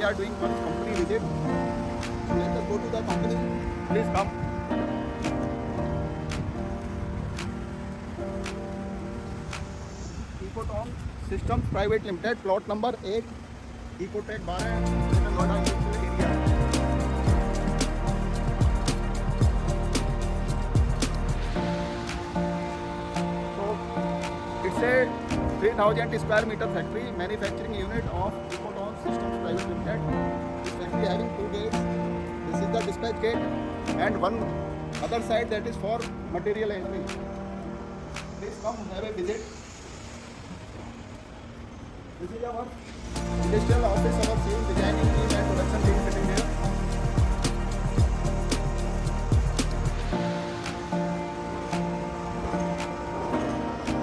are doing one company visit. So let us go to the company. Please come. Ecotone Systems Private Limited, plot number 8, Ecotech 12, Greater Noida industrial area. So it's a 3000 square meter factory, manufacturing unit of Ecotone Systems Private Limited. This factory having 2 gates. This is the dispatch gate and one other side that is for material entry. Please come have a visit. This is our industrial office, our same designing team and production team sitting here.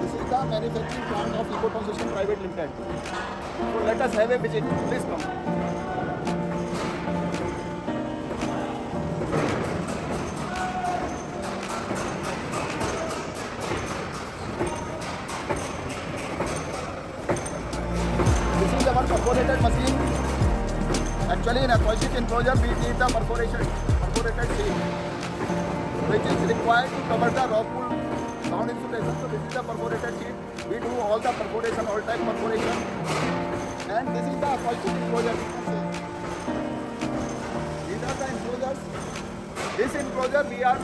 This is the manufacturing plant of Ecotone Systems Private Limited. So let us have a visit. Please come. This is our perforated machine. Actually, in acoustic enclosure, we need the perforated sheet, which is required to cover the rock wool sound insulation. So this is the perforated sheet. We do all the perforation, all type perforation. And this is the acoustic enclosure. These are the enclosures. This enclosure we are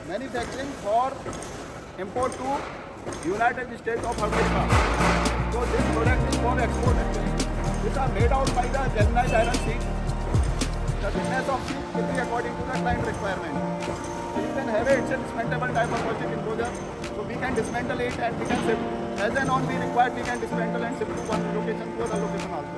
manufacturing for import to United States of America. So this product is for export actually. These are made out by the galvanized iron sheet. The thickness of sheet will be according to the client requirement. So you can have it's a dismantleable type of acoustic enclosure. So we can dismantle it and we can ship. As and on we require, we can dismantle and ship to one location to other location also.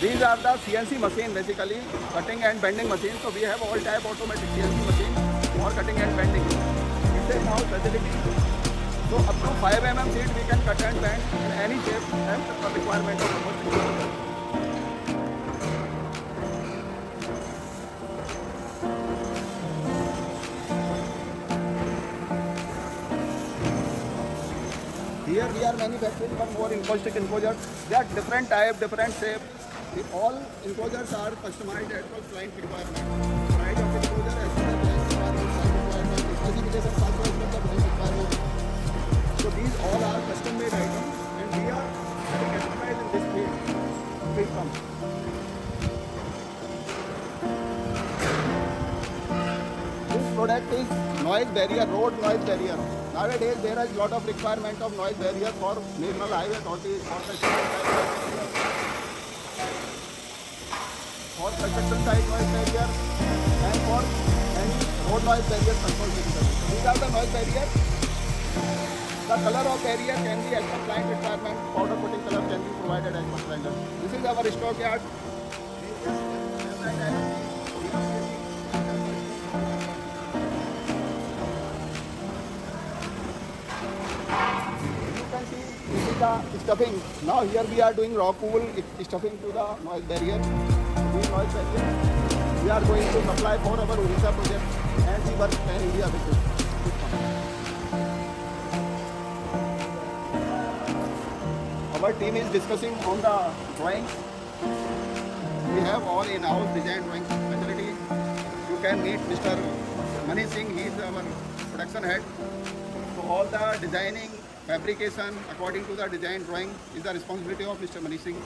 These are the CNC machine, basically cutting and bending machine. So we have all type automatic CNC machine for cutting and bending. It's a now facility. So up to 5 mm sheet we can cut and bend in any shape as per requirement of the machine. Here we are manufacturing one more acoustic enclosure. They are different type, different shape. All enclosures are customized as per client requirement. Size of enclosure as per the client requirement, size requirement, specifications also as per the client requirement. So these all are custom made items and we are customized in this field. Please come. This product is noise barrier, road noise barrier. Nowadays there is lot of requirement of noise barrier for national highway authorities, for construction site noise barrier and for any road noise barrier control system. So these are the noise barriers. The color of barrier can be as per client requirement. Powder coating color can be provided as per client. This is our stock yard. You can see this is the stuffing. Now here we are doing rock wool stuffing to the noise barrier. Noise barrier. We are going to supply for our Odisha project and we work in India with it. Our team is discussing on the drawing. We have all in-house design drawing facility. You can meet Mr. Mani Singh, he is our production head. So all the designing, fabrication according to the design drawing is the responsibility of Mr. Mani Singh.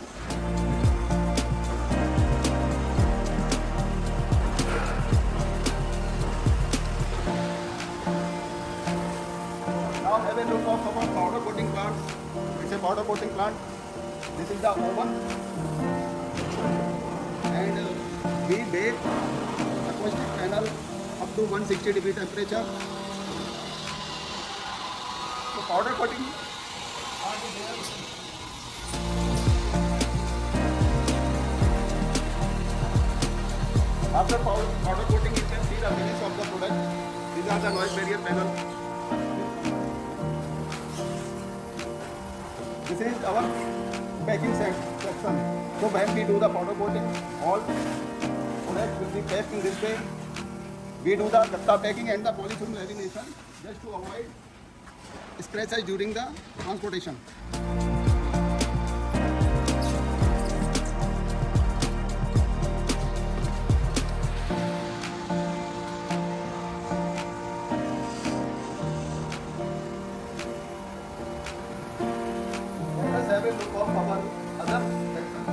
Now have a look of our powder coating plant. It's a powder coating plant. This is the oven. And we bake acoustic panel up to 160 degree temperature. So powder coating plant is there. After powder coating, you can see the finish of the product. These are the noise barrier panel. This is our packing section. So when we do the powder coating, all product will be packed in this way. We do the gatta packing and the polyfilm lamination just to avoid scratches during the transportation. Let us have a look of our other section.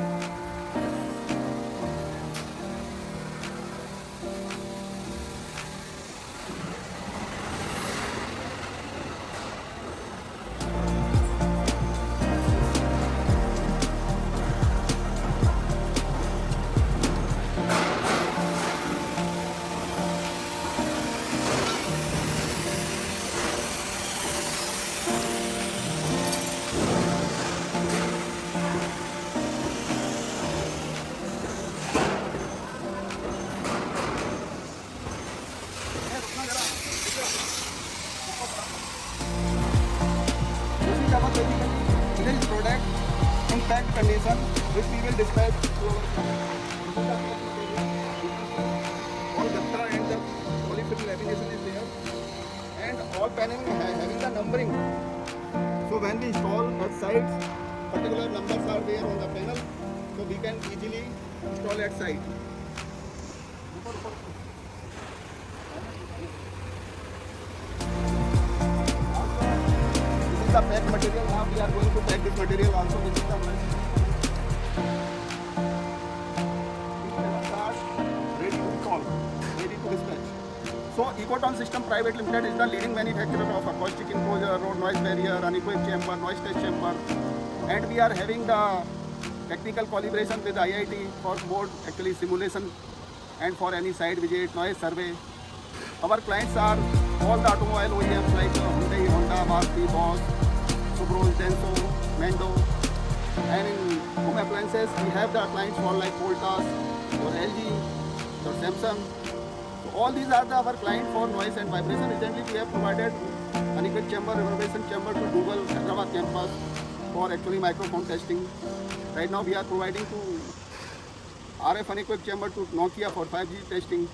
This is our basically finished product in packed condition, which we will dispatch to our client. All gatta and the polyfilm lamination is there, and all paneling having the numbering. So when we install at sites, particular numbers are there on the panel, so we can easily install at site. This is the packed material. Now we are going to pack this material also. This is the these panels are ready to install, ready to dispatch. So Ecoton System Private Limited is the leading manufacturer of acoustic enclosure, road noise barrier, unequipped chamber, noise test chamber, and we are having the technical collaboration with IIT for board actually simulation and for any site visit, noise survey. Our clients are all the automobile OEMs like Hyundai, Honda, Maruti, Bosch, Subaru, Denso, Mando, and in home appliances we have the clients for like Voltas, or LG, or Samsung. So all these are our clients for noise and vibration. Recently we have provided unequipped chamber, reverberation chamber to Google Hyderabad campus for actually microphone testing. Right now we are providing to RF unequipped chamber to Nokia for 5G testing.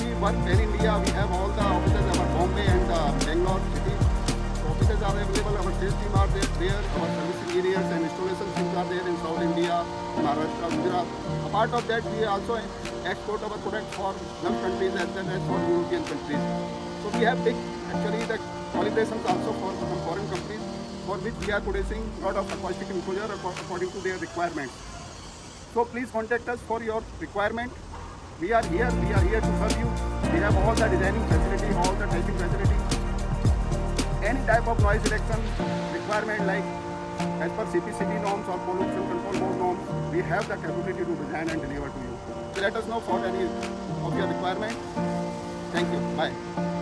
We work in India. We have all the offices about Bombay and Bangalore city. So offices are available. Our sales team are there. Our service engineers and installation teams are there in South India, Maharashtra, Gujarat. Apart of that, we also export our product for Gulf countries as well as for European countries. So we have big actually the collaborations also for some foreign countries for which we are producing lot of acoustic enclosure according to their requirements. So please contact us for your requirement. We are here to serve you. We have all the designing facility, all the testing facility. Any type of noise reduction requirement like as per CPCB norms or pollution control board norms, we have the capability to design and deliver to you. So let us know for any of your requirement. Thank you. Bye.